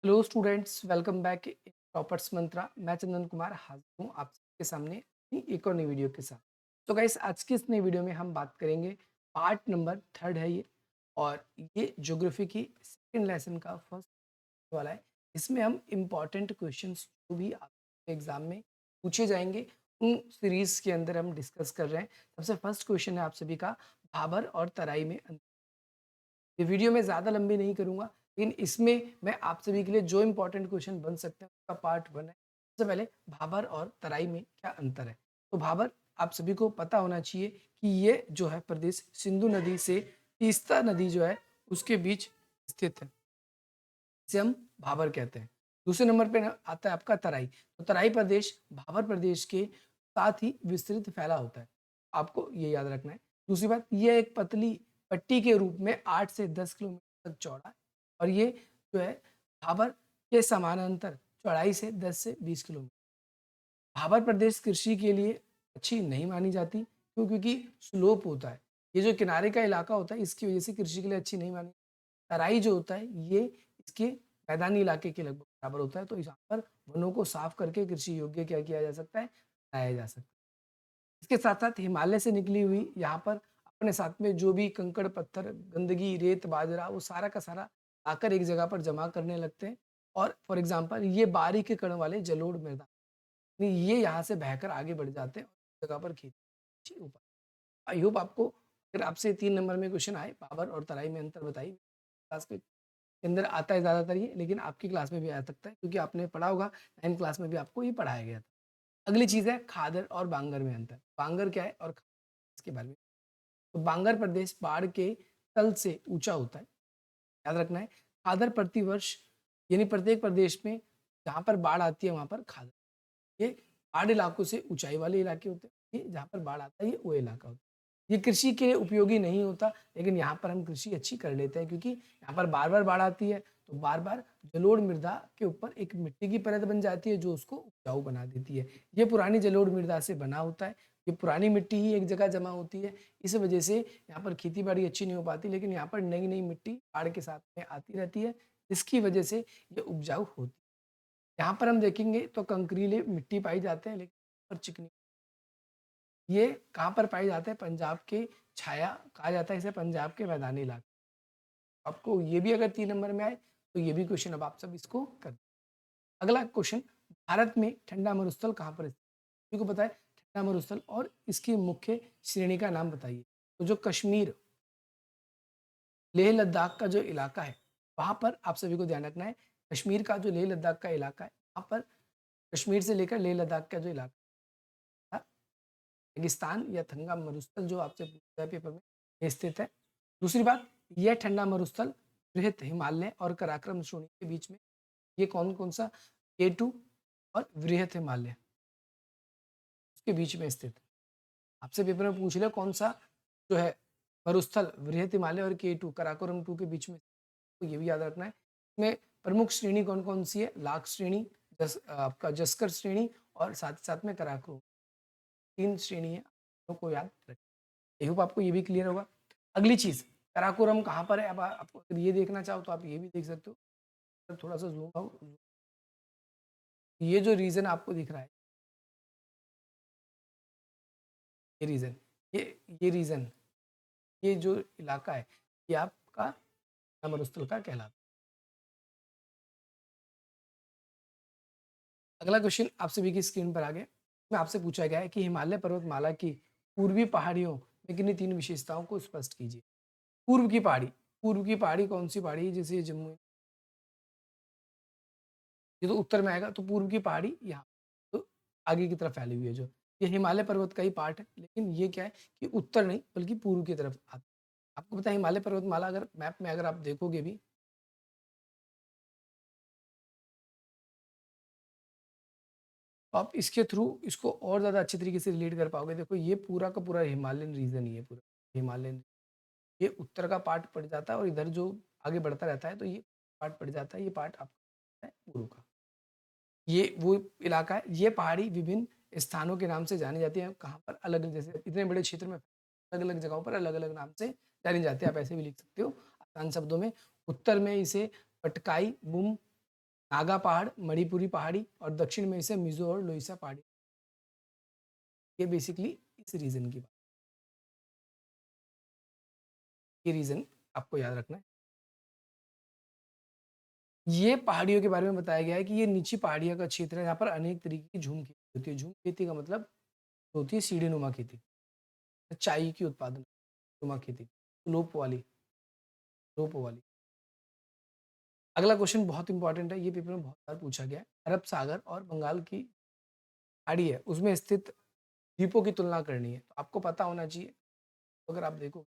Hello students, welcome back Toppers Mantra. मैं चंदन कुमार हाजिर हूँ आप सबके सामने अपनी एक और नई वीडियो के साथ। तो गाइस, आज की इस नई वीडियो में हम बात करेंगे पार्ट नंबर थर्ड है ये। और ये ज्योग्राफी की सेकंड लेसन का फर्स्ट वाला है। इसमें हम इम्पॉर्टेंट क्वेश्चंस जो भी आपके एग्जाम में पूछे जाएंगे उन सीरीज के अंदर हम डिस्कस कर रहे हैं। सबसे फर्स्ट क्वेश्चन है आप सभी का, भाबर और तराई में अंतर। ये वीडियो मैं ज़्यादा लंबी नहीं करूँगा, लेकिन इसमें मैं आप सभी के लिए जो इम्पोर्टेंट क्वेश्चन बन सकते हैं उसका पार्ट 1 है। सबसे पहले भाबर और तराई में क्या अंतर है? तो भाबर आप सभी को पता होना चाहिए कि ये जो है प्रदेश सिंधु नदी से तीस्ता नदी जो है उसके बीच स्थित है। इसे हम भाबर कहते हैं। दूसरे नंबर पे ना आता है आपका तराई। तो तराई प्रदेश भाबर प्रदेश के साथ ही विस्तृत फैला होता है। आपको ये याद रखना है। दूसरी बात, ये एक पतली पट्टी के रूप में 8 से 10 किलोमीटर तक चौड़ा है और ये जो है भाबर के समानांतर चौड़ाई से 10 से 20 किलोमीटर। भाबर प्रदेश कृषि के लिए अच्छी नहीं मानी जाती, क्यों? क्योंकि स्लोप होता है। ये जो किनारे का इलाका होता है इसकी वजह से कृषि के लिए अच्छी नहीं मानी। तराई जो होता है ये इसके मैदानी इलाके के लगभग बराबर होता है, तो यहाँ पर वनों को साफ करके कृषि योग्य क्या किया जा सकता है, लगाया जा सकता है। इसके साथ साथ हिमालय से निकली हुई यहाँ पर अपने साथ में जो भी कंकड़ पत्थर गंदगी रेत बाजरा वो सारा का सारा आकर एक जगह पर जमा करने लगते हैं। और फॉर एग्जाम्पल ये बारीक कण वाले जलोढ़ मृदा, यानी ये यहाँ से बहकर आगे बढ़ जाते हैं और उस जगह पर खेती अच्छी हो पाती है। आई होप आपको, अगर आपसे 3 नंबर में क्वेश्चन आए बाबर और तराई में अंतर बताइए, क्लास के अंदर आता है ज़्यादातर ये, लेकिन आपकी क्लास में भी आ सकता है क्योंकि आपने पढ़ा होगा 9th क्लास में भी आपको ये पढ़ाया गया था। अगली चीज़ है खादर और बांगर में अंतर। बांगर क्या है और इसके बारे में। तो बांगर प्रदेश पहाड़ के तल से ऊंचा होता है, याद रखना है। खादर प्रतिवर्ष यानी प्रत्येक प्रदेश में जहाँ पर बाढ़ आती है वहाँ पर खादर, ये पहाड़ इलाकों से ऊंचाई वाले इलाके होते हैं। ये जहाँ पर बाढ़ आता है ये वो इलाका होता है। ये कृषि के लिए उपयोगी नहीं होता, लेकिन यहाँ पर हम कृषि अच्छी कर लेते हैं क्योंकि यहाँ पर बार बार बाढ़ आती है, तो बार बार जलोढ़ मृदा के ऊपर एक मिट्टी की परत बन जाती है जो उसको उपजाऊ बना देती है। ये पुरानी जलोढ़ मृदा से बना होता है। ये पुरानी मिट्टी ही एक जगह जमा होती है, इस वजह से यहाँ पर खेती बाड़ी अच्छी नहीं हो पाती, लेकिन यहाँ पर नई नई मिट्टी बाढ़ के साथ में आती रहती है, जिसकी वजह से ये उपजाऊ होती है। यहाँ पर हम देखेंगे तो कंकरीले मिट्टी पाई जाते हैं, लेकिन पर चिकनी। ये कहाँ पर पाए जाते हैं? पंजाब के छाया कहा जाता है इसे, पंजाब के मैदानी इलाके। आपको ये भी अगर 3 नंबर में आए तो ये भी क्वेश्चन अब आप सब इसको कर। अगला क्वेश्चन, भारत में ठंडा मरुस्थल कहाँ पर स्थित है? को पता है ठंडा मरुस्थल, और इसकी मुख्य श्रेणी का नाम बताइए। तो जो कश्मीर लेह लद्दाख का जो इलाका है वहां पर आप सभी को ध्यान रखना है। कश्मीर का जो लेह लद्दाख का इलाका है वहां पर कश्मीर से लेकर लेह लद्दाख का जो इलाका है, रेगिस्तान या ठंडा मरुस्थल जो आपसे पूछा है पेपर में, ये स्थित है। दूसरी बात, यह ठंडा मरुस्थल बृहत हिमालय और कराक्रम श्रेणी के बीच में, ये कौन कौन सा, K2 और वृहत हिमालय उसके बीच में स्थित है। आपसे पेपर में पूछ ले कौन सा जो है मरुस्थल वृहत हिमालय और K2 कराकोरम 2 के बीच में, तो ये भी याद रखना है। इसमें प्रमुख श्रेणी कौन कौन सी है? लाख श्रेणी, आपका जस्कर श्रेणी और साथ ही साथ में कराकोरम, 3 श्रेणी है, को याद रखें। आई होप आपको ये भी क्लियर होगा। अगली चीज, कराकोरम कहाँ पर है? अब आपको अगर ये देखना चाहो तो आप ये भी देख सकते हो। थोड़ा सा जूम आउट, ये जो रीजन आपको दिख रहा है, ये रीजन, ये रीजन, ये जो इलाका है, ये आपका मरुस्थल का कहलाता है। अगला क्वेश्चन आप सभी की स्क्रीन पर आ गया। में आपसे पूछा गया है कि हिमालय पर्वतमाला की पूर्वी पहाड़ियों में किन्हीं 3 विशेषताओं को स्पष्ट कीजिए। पूर्व की पहाड़ी, पूर्व की पहाड़ी कौन सी पहाड़ी है? जैसे ये जम्मू, ये तो उत्तर में आएगा, तो पूर्व की पहाड़ी यहाँ तो आगे की तरफ फैली हुई है। जो ये हिमालय पर्वत का ही पार्ट है, लेकिन ये क्या है कि उत्तर नहीं बल्कि पूर्व की तरफ आता है। आपको पता है हिमालय पर्वतमाला अगर मैप में अगर आप देखोगे भी, तो आप इसके थ्रू इसको और ज़्यादा अच्छे तरीके से रिलेट कर पाओगे। देखो ये पूरा का पूरा हिमालयन रीजन ही है, पूरा हिमालयन, ये उत्तर का पार्ट पड़ जाता है और इधर जो आगे बढ़ता रहता है तो ये पार्ट पड़ जाता है, ये पार्ट आपका है पूर्व का। ये वो इलाका है, ये पहाड़ी विभिन्न स्थानों के नाम से जानी जाती है। कहाँ पर अलग, जैसे इतने बड़े क्षेत्र में अलग अलग जगहों पर अलग अलग नाम से जानी जाती है। आप ऐसे भी लिख सकते हो आसान शब्दों में। उत्तर में इसे पटकाई बुम नागा पहाड़, मणिपुरी पहाड़ी और दक्षिण में इसे मिज़ो और लोइसा पहाड़ी। ये बेसिकली इस रीजन की बात, ये रीजन आपको याद रखना है। ये पहाड़ियों के बारे में बताया गया है कि ये नीची पहाड़ियों का क्षेत्र है, यहाँ पर अनेक तरीके की झूम खेती होती है। झूम खेती का मतलब होती है सीढ़ी-नुमा खेती, चाय की उत्पादन नुमा खेती, रोप वाली। अगला क्वेश्चन बहुत इंपॉर्टेंट है, ये पेपर में बहुत बार पूछा गया है। अरब सागर और बंगाल की खाड़ी है, उसमें स्थित द्वीपों की तुलना करनी है, तो आपको पता होना चाहिए। तो अगर आप देखो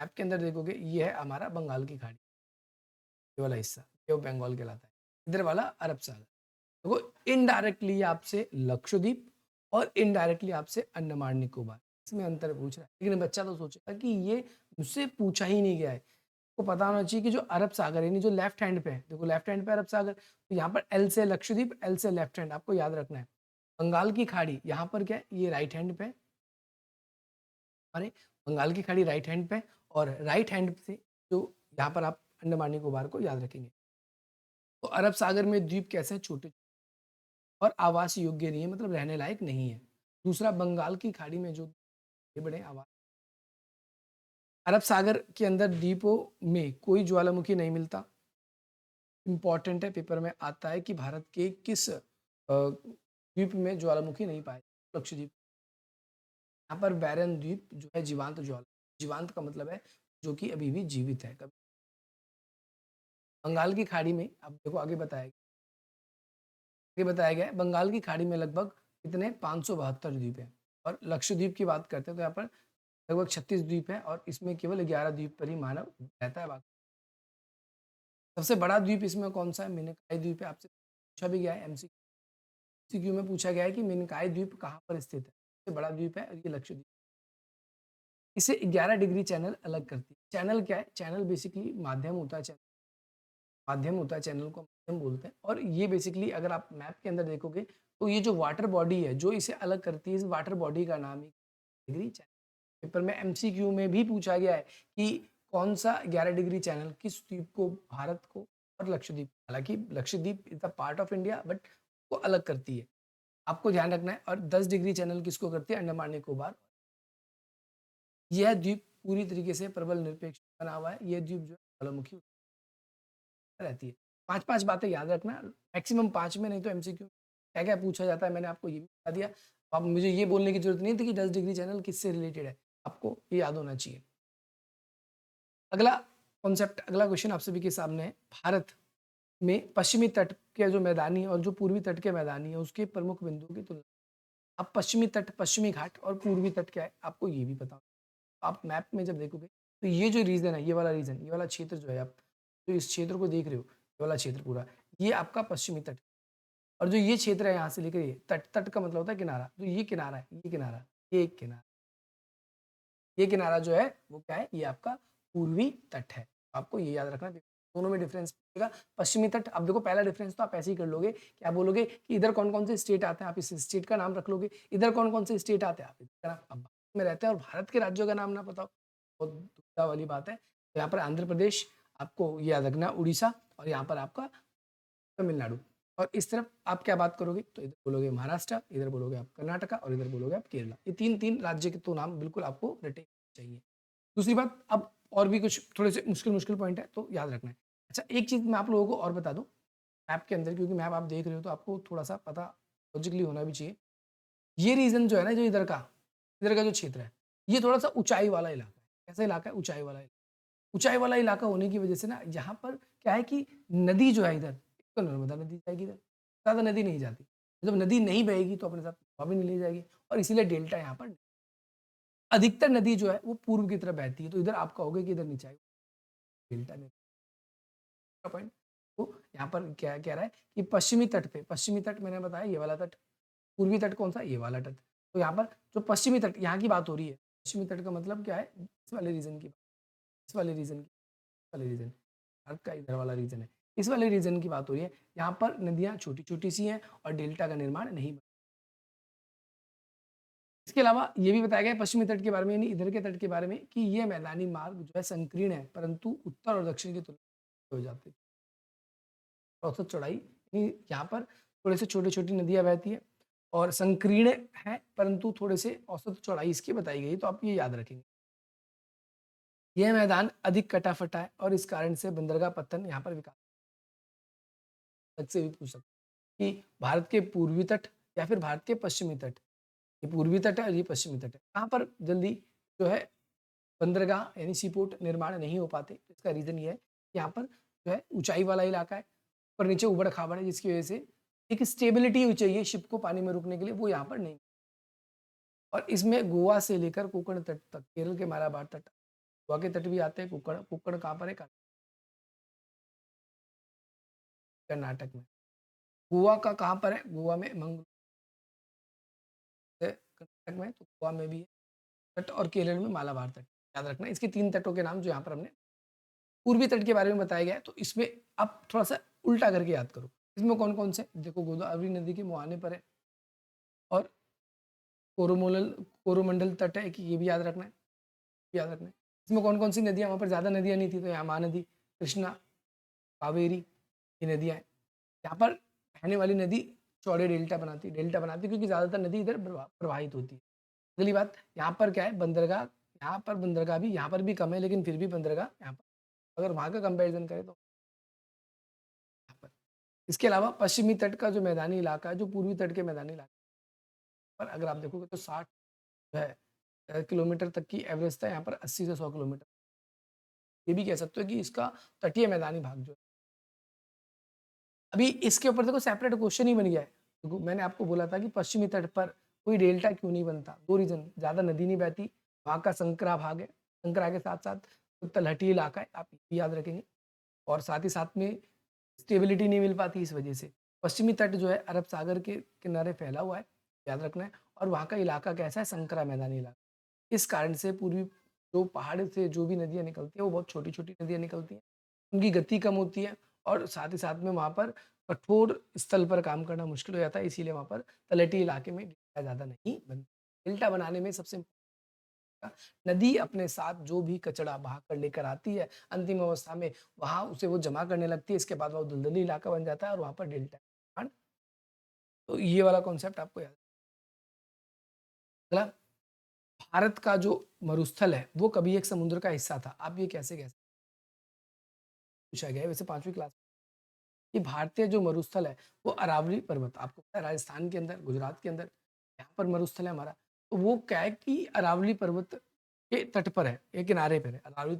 मैप के अंदर देखोगे, ये है हमारा बंगाल की खाड़ी, ये वाला हिस्सा बे ऑफ बंगाल कहलाता है, इधर वाला अरब सागर। देखो इनडायरेक्टली आपसे लक्षद्वीप और इनडायरेक्टली आपसे अंडमान निकोबार, इसमें अंतर पूछ रहा है। लेकिन बच्चा तो सोचेगा कि ये मुझसे पूछा ही नहीं गया है। को पता होना चाहिए कि जो अरब सागर यानी जो लेफ्ट हैंड पे है, देखो लेफ्ट हैंड पे अरब सागर, तो यहाँ पर एल से लक्षद्वीप, एल से लेफ्ट हैंड, आपको याद रखना है। बंगाल की खाड़ी यहाँ पर क्या है, ये राइट हैंड पे है, अरे बंगाल की खाड़ी राइट हैंड पे, और राइट हैंड से जो यहाँ पर आप अंडमान निकोबार को याद रखेंगे। तो अरब सागर में द्वीप कैसे हैं, छोटे और आवास योग्य नहीं है, मतलब रहने लायक नहीं है। दूसरा, बंगाल की खाड़ी में जो बड़े आवास, अरब सागर के अंदर द्वीपों में कोई ज्वालामुखी नहीं मिलता। इम्पॉर्टेंट है, पेपर में आता है कि भारत के किस द्वीप में ज्वालामुखी नहीं पाए, लक्षद्वीप। यहाँ पर बैरन द्वीप जो है जीवांत ज्वाला, जीवांत का मतलब है जो कि अभी भी जीवित है। कभी बंगाल की खाड़ी में, अब देखो आगे बताया गया है, बंगाल की खाड़ी में लगभग कितने 572 द्वीप हैं, और लक्षद्वीप की बात करते हैं तो यहाँ पर लगभग 36 द्वीप है, और इसमें केवल 11 द्वीप पर ही मानव रहता है। बाकी सबसे बड़ा द्वीप इसमें कौन सा है, मिनिकॉय द्वीप है। आपसे पूछा भी गया है, एमसीक्यू में पूछा गया है कि मिनिकॉय द्वीप कहाँ पर स्थित है। सबसे बड़ा द्वीप है और ये लक्षद्वीप। इसे 11 डिग्री चैनल अलग करती है। चैनल क्या है, चैनल बेसिकली माध्यम होता है, चैनल को माध्यम बोलते हैं। और ये बेसिकली अगर आप मैप के अंदर देखोगे तो ये जो वाटर बॉडी है जो इसे अलग करती है, इस वाटर बॉडी का नाम ही डिग्री चैनल। पेपर में एमसीक्यू में भी पूछा गया है कि कौन सा 11 डिग्री चैनल किस द्वीप को, भारत को और लक्षद्वीप, हालांकि Lakshadweep is the part of India but वो अलग करती है, आपको ध्यान रखना है। और 10 डिग्री चैनल किसको करती है, अंडमान निकोबार। यह द्वीप पूरी तरीके से प्रबल निरपेक्ष बना हुआ है, यह द्वीप जो है ज्वालामुखी रहती है। 5-5 बातें याद रखना, मैक्सिमम 5 में, नहीं तो एमसीक्यू क्या क्या पूछा जाता है मैंने आपको ये भी बता दिया। अब मुझे ये बोलने की जरूरत नहीं थी कि 10 डिग्री चैनल किससे रिलेटेड है, आपको ये याद होना चाहिए। अगला कॉन्सेप्ट, अगला क्वेश्चन आप सभी के सामने है। भारत में पश्चिमी तट के जो मैदानी और जो पूर्वी तट के मैदानी है उसके प्रमुख बिंदुओं की तुलना। अब पश्चिमी तट, पश्चिमी घाट और पूर्वी तट क्या है आपको ये भी पता। आप मैप में जब देखोगे तो ये जो रीजन है, ये वाला रीजन, ये वाला क्षेत्र जो है, आप जो इस क्षेत्र को देख रहे हो, ये वाला क्षेत्र पूरा, ये आपका पश्चिमी तट। और जो ये क्षेत्र है यहाँ से लेकर ये तट, तट का मतलब होता है किनारा, जो ये किनारा है, ये किनारा, ये एक किनारा, ये किनारा जो है वो क्या है, ये आपका पूर्वी तट है। आपको ये याद रखना, दोनों में डिफरेंस मिलेगा। पश्चिमी तट, अब देखो पहला डिफरेंस तो आप ऐसे ही कर लोगे कि आप बोलोगे कि इधर कौन कौन से स्टेट आते हैं, आप इस स्टेट का नाम रख लोगे। इधर कौन कौन से स्टेट आते हैं, आप इधर अब भारत में रहते हैं और भारत के राज्यों का नाम ना पता हो, बहुत दुविधा वाली बात है। तो यहाँ पर आंध्र प्रदेश आपको याद रखना, उड़ीसा, और यहाँ पर आपका तमिलनाडु। और इस तरफ आप क्या बात करोगे, तो इधर बोलोगे महाराष्ट्र, इधर बोलोगे आप कर्नाटका, और इधर बोलोगे आप केरला। ये तीन तीन राज्य के तो नाम बिल्कुल आपको रटे चाहिए। दूसरी बात, अब और भी कुछ थोड़े से मुश्किल मुश्किल पॉइंट है तो याद रखना है। अच्छा, एक चीज मैं आप लोगों को और बता दूं मैप के अंदर, क्योंकि मैप आप देख रहे हो तो आपको थोड़ा सा पता लॉजिकली होना भी चाहिए। ये रीजन जो है ना, जो इधर का जो क्षेत्र है, ये थोड़ा सा ऊंचाई वाला इलाका है। कैसा इलाका है, ऊंचाई वाला इलाका। ऊंचाई वाला इलाका होने की वजह से ना, यहाँ पर क्या है कि नदी जो है इधर, तो नर्मदा नदी जाएगी इधर, ज्यादा नदी नहीं जाती। जब नदी नहीं बहेगी तो अपने साथ हवा भी नहीं ले जाएगी, और इसीलिए डेल्टा यहाँ पर, अधिकतर नदी जो है वो पूर्व की तरफ बहती है। तो इधर आप कहोगे कि इधर नीचे डेल्टा में पॉइंट। तो यहाँ पर क्या कह रहा है कि पश्चिमी तट पे, पश्चिमी तट मैंने बताया ये वाला तट, पूर्वी तट कौन सा, ये वाला तट। तो यहाँ पर जो पश्चिमी तट यहाँ की बात हो रही है, पश्चिमी तट का मतलब क्या है, इस वाले रीजन की, इस वाले रीजन की, वाले रीजन, भारत का इधर वाला रीजन है, इस वाले रीजन की बात हो रही है। यहाँ पर नदियाँ छोटी छोटी सी हैं और डेल्टा का निर्माण नहीं बना। इसके अलावा ये भी बताया गया है पश्चिमी तट के बारे में, यानी इधर के तट के बारे में, कि ये मैदानी मार्ग जो है संकीर्ण है, परंतु उत्तर और दक्षिण की तुलना में हो जाती है। औसत चौड़ाई यहाँ पर थोड़े से छोटी-छोटी नदियाँ बहती हैं और संकीर्ण है, परंतु थोड़े से औसत चौड़ाई इसकी बताई गई है, तो आप ये याद रखेंगे। यह मैदान अधिक कटा-फटा है और इस कारण से बंदरगाह पत्तन यहाँ पर विकास अलग से भी पूछ सकते हैं कि भारत के पूर्वी तट या फिर भारत के पश्चिमी तट। ये पूर्वी तट है और ये पश्चिमी तट है। कहाँ पर जल्दी जो है बंदरगाह यानी सी पोर्ट निर्माण नहीं हो पाते। इसका रीज़न ये है कि यहाँ पर जो है ऊँचाई वाला इलाका है, ऊपर नीचे ऊबड़-खाबड़ है, जिसकी वजह से एक स्टेबिलिटी भी चाहिए शिप को पानी में रुकने के लिए, वो यहाँ पर नहीं। और इसमें गोवा से लेकर कोंकण तट तक, केरल के मालाबार तट, गोवा के तट भी आते हैं, कोंकण कोंकण कहाँ पर है? कर्नाटक में। गोवा का कहाँ पर है? गोवा में मंगलूर है कर्नाटक में, तो गोवा में भी है तट और केरल में मालाबार तट। याद रखना इसके 3 तटों के नाम जो यहाँ पर हमने पूर्वी तट के बारे में बताया गया है, तो इसमें आप थोड़ा-सा उल्टा करके याद करो। इसमें कौन-कौन से? देखो गोदावरी नदी के मुहाने पर है और कोरोमोलल कोरोमंडल तट है, कि ये भी याद रखना है, याद रखना है। इसमें कौन-कौन सी नदियाँ, वहाँ पर ज़्यादा नदियाँ नहीं थी, तो यहाँ महानदी, कृष्णा, कावेरी, ये नदियाँ हैं। यहाँ पर बहने वाली नदी चौड़े डेल्टा बनाती है क्योंकि ज़्यादातर नदी इधर प्रवाहित होती है। अगली बात, यहाँ पर क्या है? बंदरगाह, यहाँ पर बंदरगाह भी यहाँ पर भी कम है, लेकिन फिर भी बंदरगाह यहाँ पर, अगर वहाँ का कंपैरिज़न करें तो यहाँ पर। इसके अलावा पश्चिमी तट का जो मैदानी इलाका है, जो पूर्वी तट के मैदानी इलाके पर अगर आप देखोगे तो 60 जो है किलोमीटर तक की एवरेज था, यहाँ पर 80 से 100 किलोमीटर। ये भी कह सकते हो कि इसका तटीय मैदानी भाग जो है, अभी इसके ऊपर देखो सेपरेट क्वेश्चन ही बन गया है। देखो मैंने आपको बोला था कि पश्चिमी तट पर कोई डेल्टा क्यों नहीं बनता? 2 रीज़न, ज़्यादा नदी नहीं बहती, वहाँ का संकरा भाग है, संकरा के साथ-साथ तलहटी इलाका है, आप ये भी याद रखेंगे और साथ ही साथ में स्टेबिलिटी नहीं मिल पाती इस वजह से। पश्चिमी तट जो है अरब सागर के किनारे फैला हुआ है, याद रखना है और वहाँ का इलाका कैसा है? संकरा मैदानी इलाका। इस कारण से पूर्वी जो पहाड़ से जो भी नदियाँ निकलती हैं, वो बहुत छोटी-छोटी नदियाँ निकलती हैं। उनकी गति कम होती है और साथ ही साथ में वहाँ पर कठोर स्थल पर काम करना मुश्किल हो जाता है, इसीलिए वहाँ पर तलहटी इलाके में डेल्टा ज़्यादा नहीं बनती। डेल्टा बनाने में सबसे नदी अपने साथ जो भी कचरा बहा कर लेकर आती है, अंतिम अवस्था में वहाँ उसे वो जमा करने लगती है, इसके बाद वो दलदली इलाका बन जाता है और वहाँ पर डेल्टा निर्माण। तो ये वाला कॉन्सेप्ट आपको याद। अगला, भारत का जो मरुस्थल है, वो कभी एक समुद्र का हिस्सा था। आप ये कैसे कह सकते? पूछा गया है वैसे 5वीं क्लास कि भारतीय जो मरुस्थल है, वो अरावली पर्वत, आपको पता है राजस्थान के अंदर, गुजरात के अंदर, यहाँ पर मरुस्थल है हमारा। तो वो क्या है कि अरावली पर्वत के तट पर है, ये किनारे पर है। अरावली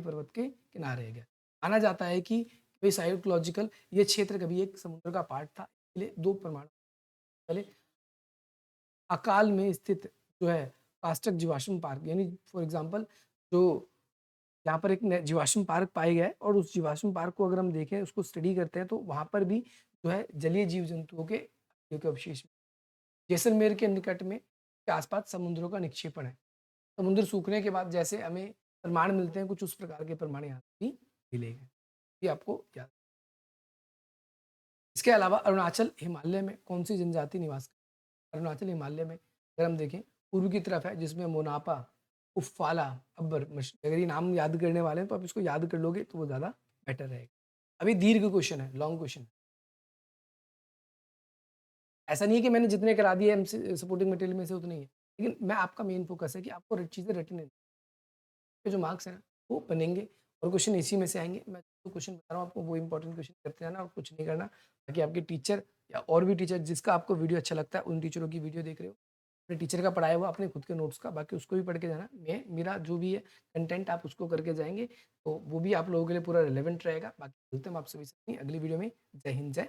पर्वत के किनारे है। माना जाता है कि वे साइकोलॉजिकल ये क्षेत्र कभी एक समुद्र का पार्ट था। इसलिए 2 प्रमाण पहले अकाल में स्थित जो है कास्टक जीवाश्म पार्क, यानी फॉर एग्जांपल जो यहाँ पर एक जीवाश्म पार्क पाया गया है और उस जीवाश्म पार्क को अगर हम देखें, उसको स्टडी करते हैं, तो वहाँ पर भी जो है जलीय जीव जंतुओं के हड्डियों के अवशेष। जैसलमेर के निकट में के आसपास समुद्रों का निक्षेपण है। समुद्र सूखने के बाद जैसे हमें प्रमाण मिलते हैं, कुछ उस प्रकार के प्रमाण यहाँ भी मिलेंगे। ये आपको याद। इसके अलावा अरुणाचल हिमालय में कौन सी जनजाति निवास करती है? अरुणाचल हिमालय में अगर हम देखें पूर्व की तरफ है, जिसमें मोनापा, उफाला, अब्बर अगर ये नाम याद करने वाले हैं तो आप इसको याद कर लोगे तो वो ज़्यादा बेटर रहेगा। अभी दीर्घ क्वेश्चन है, लॉन्ग क्वेश्चन। ऐसा नहीं है कि मैंने जितने करा दिए एमसी सपोर्टिंग मटेरियल में से उतने ही है, लेकिन मैं आपका मेन फोकस है कि आपको चीज़ें रटने के जो मार्क्स हैं वो बनेंगे और क्वेश्चन इसी में से आएँगे। मैं जो क्वेश्चन बता रहा हूँ आपको वो इंपॉर्टेंट क्वेश्चन करते जाना और कुछ नहीं करना, ताकि आपके टीचर या और भी टीचर जिसका आपको वीडियो अच्छा लगता है, उन टीचरों की वीडियो देख रहे हो, अपने टीचर का पढ़ाया हुआ, अपने खुद के नोट्स का, बाकी उसको भी पढ़ के जाना। मैं मेरा जो भी है कंटेंट आप उसको करके जाएँगे, तो वो भी आप लोगों के लिए पूरा रिलेवेंट रहेगा। बाकी मिलते हैं हम आप सभी से अपनी अगली वीडियो में। जय हिंद, जय